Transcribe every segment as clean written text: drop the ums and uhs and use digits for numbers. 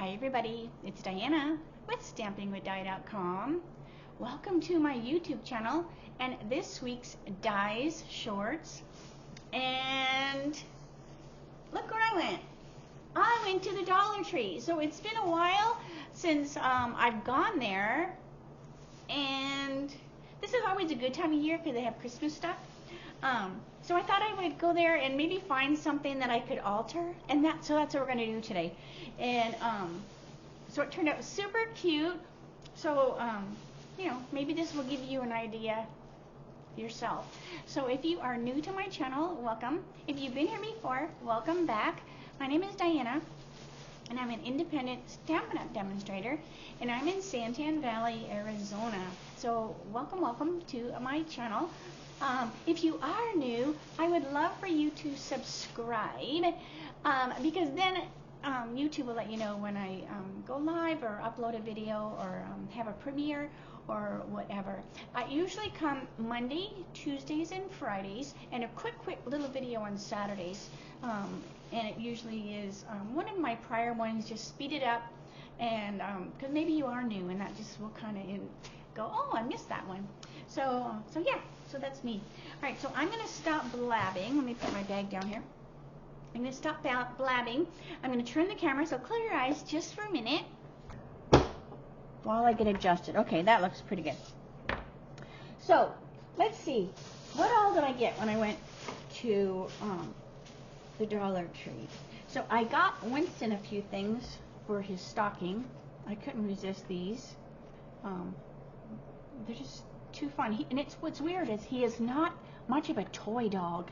Hi everybody, it's Diana with stampingwithdi.com. Welcome to my YouTube channel and this week's Dies Shorts. And look where I went. I went to the Dollar Tree. So it's been a while since I've gone there, and this is always a good time of year because they have Christmas stuff. So I thought I would go there and maybe find something that I could alter, and that's what we're going to do today. And so it turned out super cute. So you know, maybe this will give you an idea yourself. So if you are new to my channel, welcome. If you've been here before, welcome back. My name is Diana, and I'm an independent Stampin' Up demonstrator, and I'm in Santan Valley, Arizona. So welcome to my channel. If you are new, I would love for you to subscribe, because then YouTube will let you know when I go live or upload a video or have a premiere or whatever. I usually come Monday, Tuesdays, and Fridays, and a quick little video on Saturdays. And it usually is one of my prior ones, just speed it up, and because maybe you are new, and that just will kind of go, oh, I missed that one. So yeah, so that's me. All right, so I'm going to stop blabbing. Let me put my bag down here. I'm going to stop blabbing. I'm going to turn the camera, so close your eyes just for a minute while I get adjusted. Okay, that looks pretty good. So let's see, what all did I get when I went to the Dollar Tree? So I got Winston a few things for his stocking. I couldn't resist these. They're just too fun. And what's weird is he is not much of a toy dog.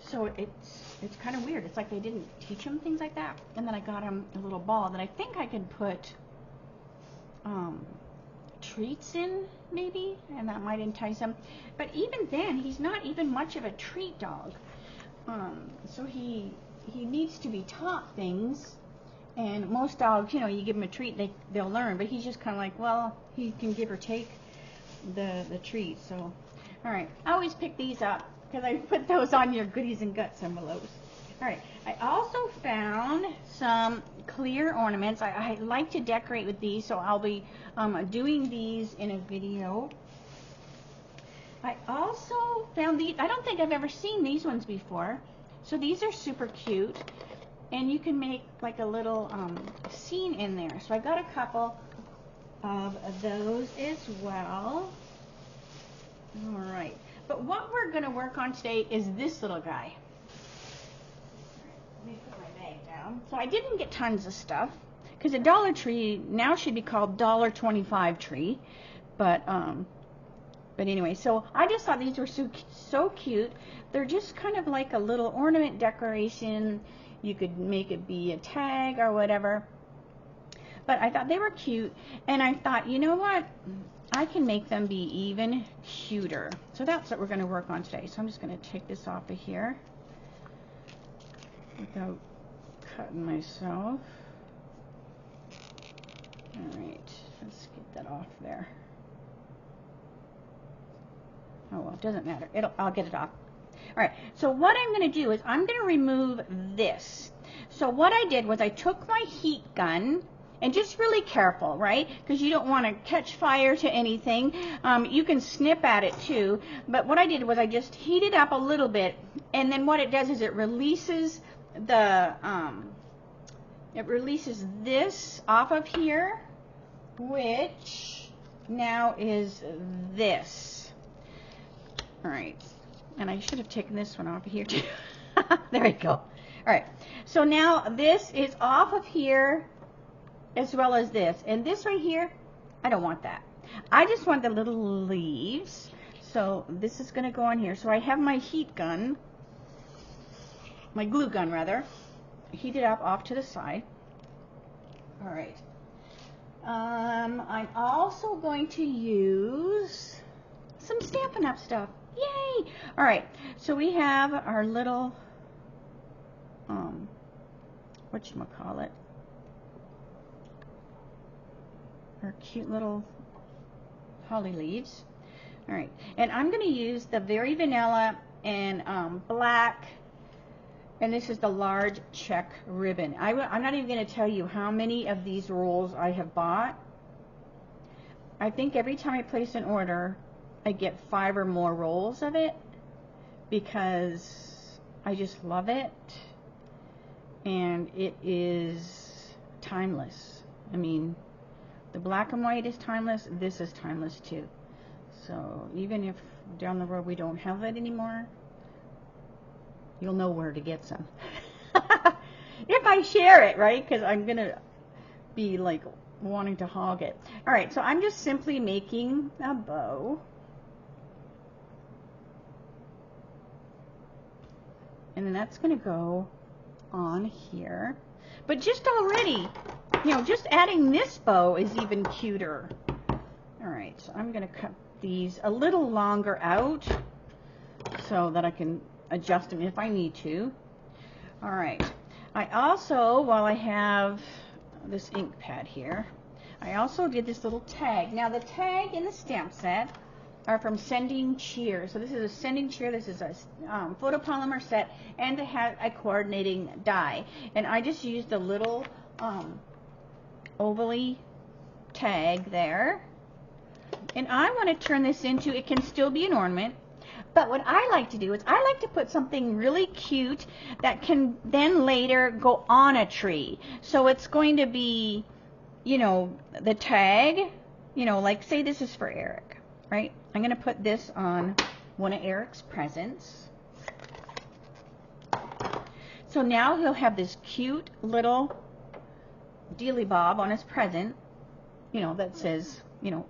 So it's kind of weird. It's like they didn't teach him things like that. And then I got him a little ball that I think I could put treats in, maybe, and that might entice him. But even then, he's not even much of a treat dog. So he needs to be taught things. And most dogs, you know, you give them a treat, they'll learn. But he's just kind of like, well, he can give or take the treat. So, all right, I always pick these up because I put those on your goodies and guts envelopes. All right, I also found some clear ornaments. I like to decorate with these, so I'll be doing these in a video. I also found these. I don't think I've ever seen these ones before. So these are super cute, and you can make like a little scene in there. So I got a couple of those as well. All right, but what we're going to work on today is this little guy. Let me put my bag down. So I didn't get tons of stuff because the Dollar Tree now should be called $1.25 Tree, but anyway, so I just thought these were so cute. They're just kind of like a little ornament decoration. You could make it be a tag or whatever. But I thought they were cute, and I thought, you know what? I can make them be even cuter. So that's what we're going to work on today. So I'm just going to take this off of here without cutting myself. All right, let's get that off there. Oh, well, it doesn't matter. I'll get it off. All right, so what I'm going to do is I'm going to remove this. So what I did was I took my heat gun, and just really careful, right? Because you don't want to catch fire to anything. You can snip at it too. But what I did was I just heated up a little bit, and then what it does is it releases this off of here, which now is this. All right, and I should have taken this one off of here too. There we go. All right, so now this is off of here as well as this. And this right here, I don't want that. I just want the little leaves. So this is going to go on here. So I have my heat gun, my glue gun rather, heated up off to the side. All right. I'm also going to use some Stampin' Up stuff. Yay! All right, so we have our little, whatchamacallit, our cute little holly leaves. All right, and I'm going to use the Very Vanilla and black And this is the large check ribbon. I'm not even going to tell you how many of these rolls I have bought. I think every time I place an order, I get 5 or more rolls of it because I just love it. And it is timeless. I mean, the black and white is timeless. This is timeless too. So even if down the road we don't have it anymore, you'll know where to get some. If I share it, right? Because I'm going to be like wanting to hog it. All right, so I'm just simply making a bow. And then that's going to go on here. But just already, you know, just adding this bow is even cuter. All right, so I'm going to cut these a little longer out so that I can adjust them if I need to. All right. I also, while I have this ink pad here, I also did this little tag. Now the tag in the stamp set are from Sending Cheer. So this is a Sending Cheer. This is a photopolymer set, and it has a coordinating die. And I just used a little ovally tag there. And I want to turn this into, it can still be an ornament. But what I like to do is I like to put something really cute that can then later go on a tree. So it's going to be, you know, the tag, you know, like say this is for Eric, right? I'm going to put this on one of Eric's presents. So now he'll have this cute little dealy bob on his present, you know, that says, you know,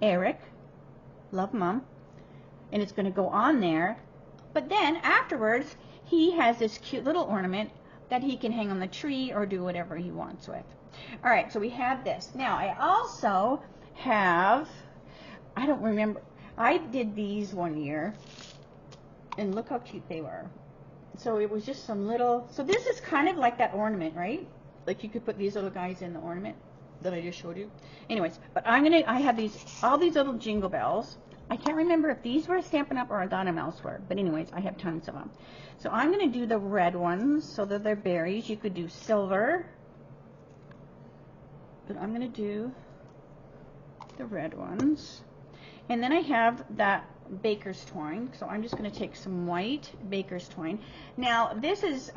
Eric, love Mom. And it's going to go on there. But then afterwards, he has this cute little ornament that he can hang on the tree or do whatever he wants with. All right, so we have this. Now, I also have, I don't remember, I did these one year, and look how cute they were. So it was just some little, so this is kind of like that ornament, right? Like you could put these little guys in the ornament that I just showed you. Anyways, but I have these, all these little jingle bells. I can't remember if these were Stampin' Up or I thought them elsewhere, but anyways, I have tons of them. So I'm going to do the red ones so that they're berries. You could do silver, but I'm going to do the red ones. And then I have that baker's twine, so I'm just going to take some white baker's twine. Now this is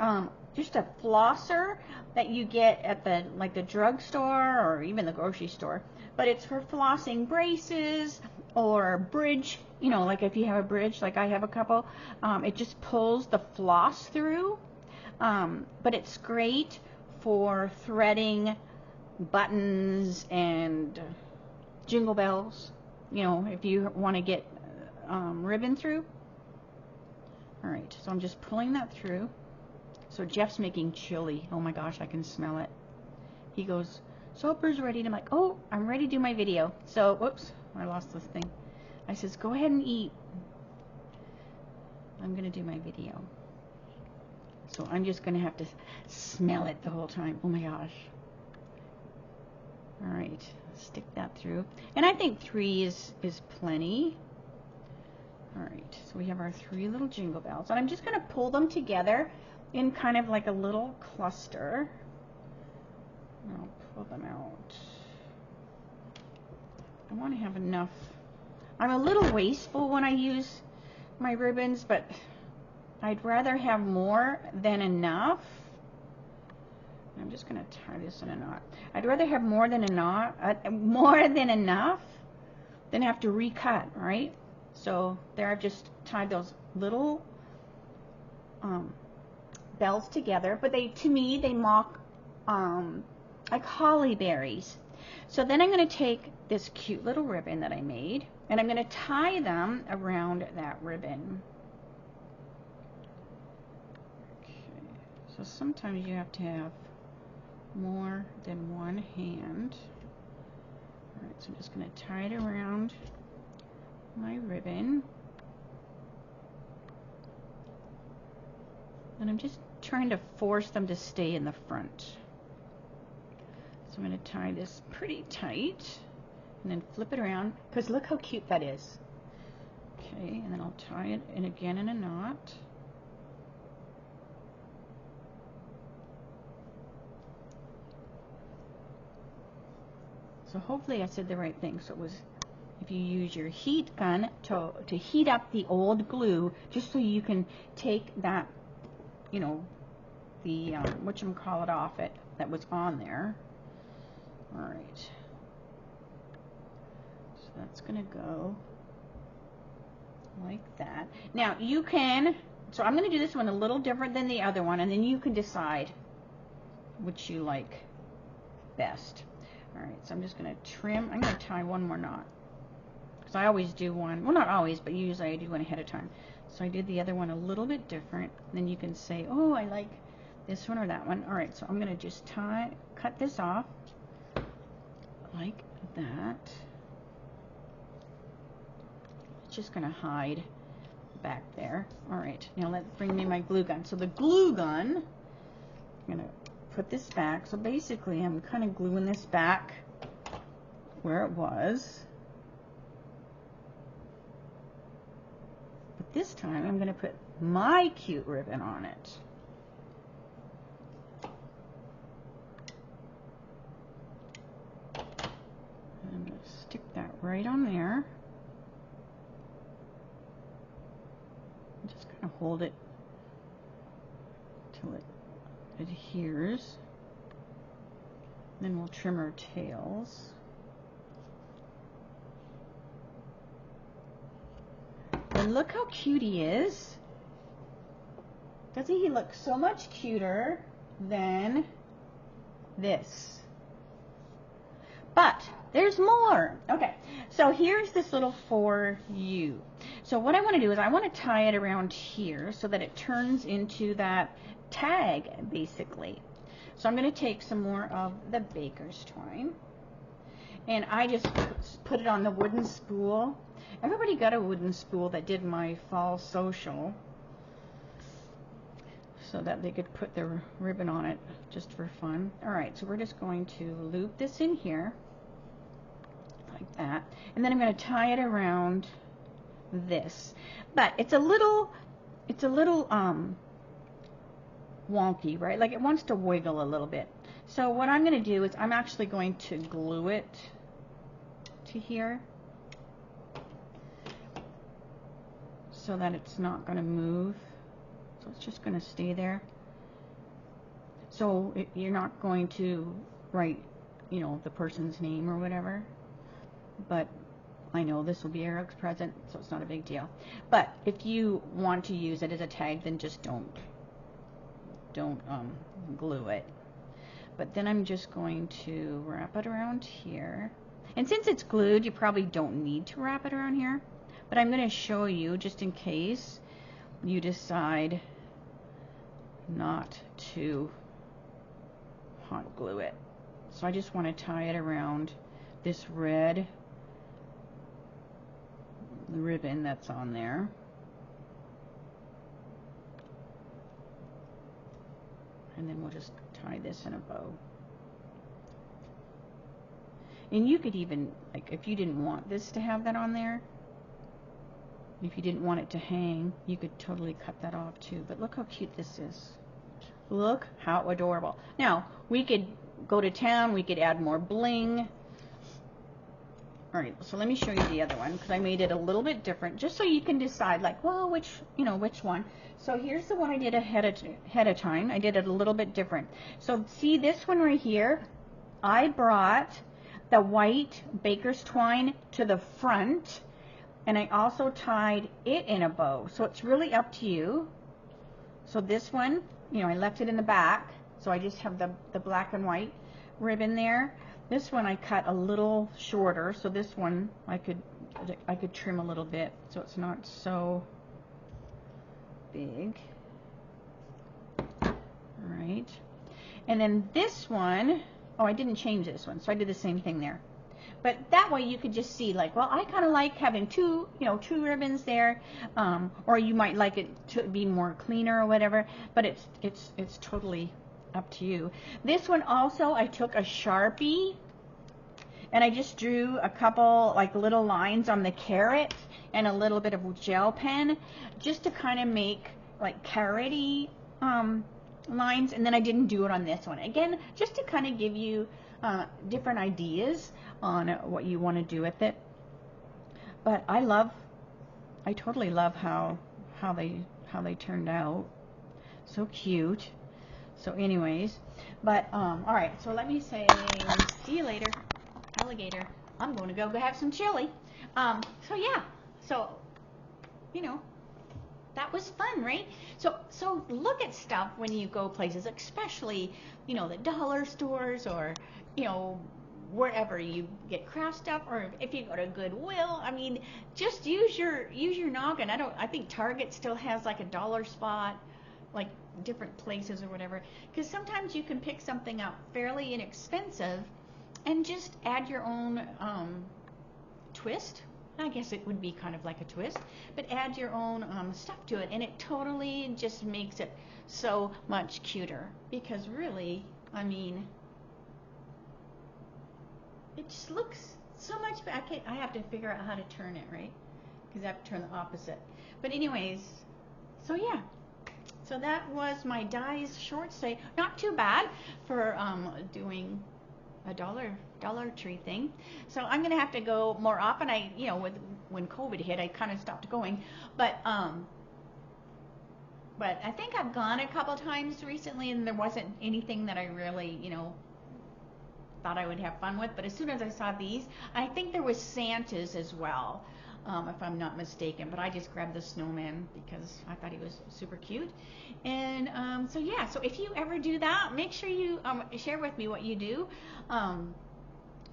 just a flosser that you get at the the drugstore or even the grocery store, but it's for flossing braces or bridge, you know, like if you have a bridge, like I have a couple, it just pulls the floss through, but it's great for threading buttons and jingle bells, you know, if you want to get ribbon through. All right, so I'm just pulling that through. So Jeff's making chili. Oh my gosh, I can smell it. He goes, supper's ready. And I'm like, oh, I'm ready to do my video. So, whoops, I lost this thing. I says, go ahead and eat. I'm going to do my video. So I'm just going to have to smell it the whole time. Oh my gosh. All right, stick that through. And I think 3 is plenty. All right, so we have our 3 little jingle bells. And I'm just going to pull them together in kind of like a little cluster. I'll pull them out. I want to have enough. I'm a little wasteful when I use my ribbons, but I'd rather have more than enough. I'm just going to tie this in a knot. I'd rather have more than enough than have to recut, right? So there I've just tied those little bells together, but they, to me, they mock like holly berries. So then I'm going to take this cute little ribbon that I made, and I'm going to tie them around that ribbon. Okay, so sometimes you have to have more than one hand. All right, so I'm just going to tie it around my ribbon. And I'm just trying to force them to stay in the front. So I'm going to tie this pretty tight and then flip it around, because look how cute that is. Okay, and then I'll tie it in again in a knot. So hopefully I said the right thing. So it was, if you use your heat gun to heat up the old glue, just so you can take that, you know, the whatchamacallit off it that was on there. All right. So that's gonna go like that. Now you can, so I'm gonna do this one a little different than the other one, and then you can decide which you like best. All right, so I'm just gonna trim. I'm gonna tie one more knot, because I always do one, well, not always, but usually I do one ahead of time. So I did the other one a little bit different. Then you can say, oh, I like this one or that one. All right, so I'm gonna just cut this off like that. It's just gonna hide back there. All right, now let's bring me my glue gun. So the glue gun, I'm gonna put this back. So basically I'm kind of gluing this back where it was. But this time I'm going to put my cute ribbon on it. I'm going to stick that right on there. Just kind of hold it till it adheres. Then we'll trim our tails. And look how cute he is. Doesn't he look so much cuter than this? But there's more. Okay, so here's this little for you. So what I want to do is I want to tie it around here so that it turns into that tag, basically. So I'm going to take some more of the baker's twine, and I just put it on the wooden spool. Everybody got a wooden spool that did my fall social, so that they could put their ribbon on it just for fun. All right, so we're just going to loop this in here like that, and then I'm going to tie it around this. But it's a little wonky, right? Like it wants to wiggle a little bit. So what I'm going to do is I'm actually going to glue it to here so that it's not going to move. So it's just going to stay there. So you're not going to write, you know, the person's name or whatever. But I know this will be Eric's present, so it's not a big deal. But if you want to use it as a tag, then just don't glue it. But then I'm just going to wrap it around here. And since it's glued, you probably don't need to wrap it around here. But I'm going to show you just in case you decide not to hot glue it. So I just want to tie it around this red ribbon that's on there. And then we'll just tie this in a bow. And you could even, like, if you didn't want this to have that on there, if you didn't want it to hang, you could totally cut that off too. But look how cute this is. Look how adorable. Now, we could go to town, we could add more bling. Alright, so let me show you the other one, because I made it a little bit different, just so you can decide, like, well, which one. So here's the one I did ahead of time. I did it a little bit different. So see this one right here? I brought the white baker's twine to the front, and I also tied it in a bow. So it's really up to you. So this one, you know, I left it in the back, so I just have the black and white ribbon there. This one I cut a little shorter, so this one I could trim a little bit so it's not so big. All right, and then this one, oh, I didn't change this one, so I did the same thing there. But that way you could just see, like, well, I kind of like having two ribbons there, or you might like it to be more cleaner or whatever. But it's totally up to you. This one also, I took a Sharpie and I just drew a couple like little lines on the carrot and a little bit of gel pen, just to kind of make like carrot-y lines. And then I didn't do it on this one, again, just to kind of give you different ideas on what you want to do with it. But I totally love how they turned out. So cute. So anyways, but all right, so let me say see you later, alligator. I'm going to go have some chili. So yeah, so you know, that was fun, right? So look at stuff when you go places, especially, you know, the dollar stores, or, you know, wherever you get craft stuff, or if you go to Goodwill. I mean, just use your noggin. I think Target still has like a dollar spot, like different places or whatever, because sometimes you can pick something out fairly inexpensive and just add your own twist. I guess it would be kind of like a twist, but add your own stuff to it, and it totally just makes it so much cuter. Because really, I mean, it just looks so much better. I have to figure out how to turn it, right? Because I have to turn the opposite. But anyways, so yeah. So that was my dies short stay. Not too bad for doing a Dollar Tree thing. So I'm gonna have to go more often. When COVID hit, I kind of stopped going, but I think I've gone a couple times recently, and there wasn't anything that I really, thought I would have fun with. But as soon as I saw these, I think there was Santas as well, if I'm not mistaken. But I just grabbed the snowman because I thought he was super cute. And so yeah, so if you ever do that, make sure you share with me what you do.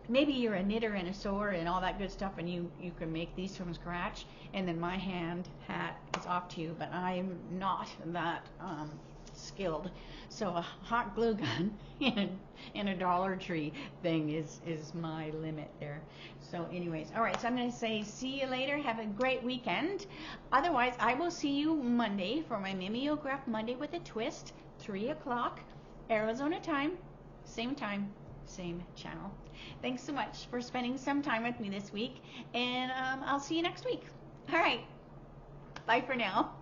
Maybe you're a knitter and a sewer and all that good stuff, and you can make these from scratch, and then my hand hat is off to you, but I'm not that skilled. So a hot glue gun and a Dollar Tree thing is my limit there. So anyways, all right, so I'm going to say see you later. Have a great weekend. Otherwise, I will see you Monday for my Mimeograph Monday with a Twist, 3 o'clock, Arizona time, same channel. Thanks so much for spending some time with me this week, and I'll see you next week. All right, bye for now.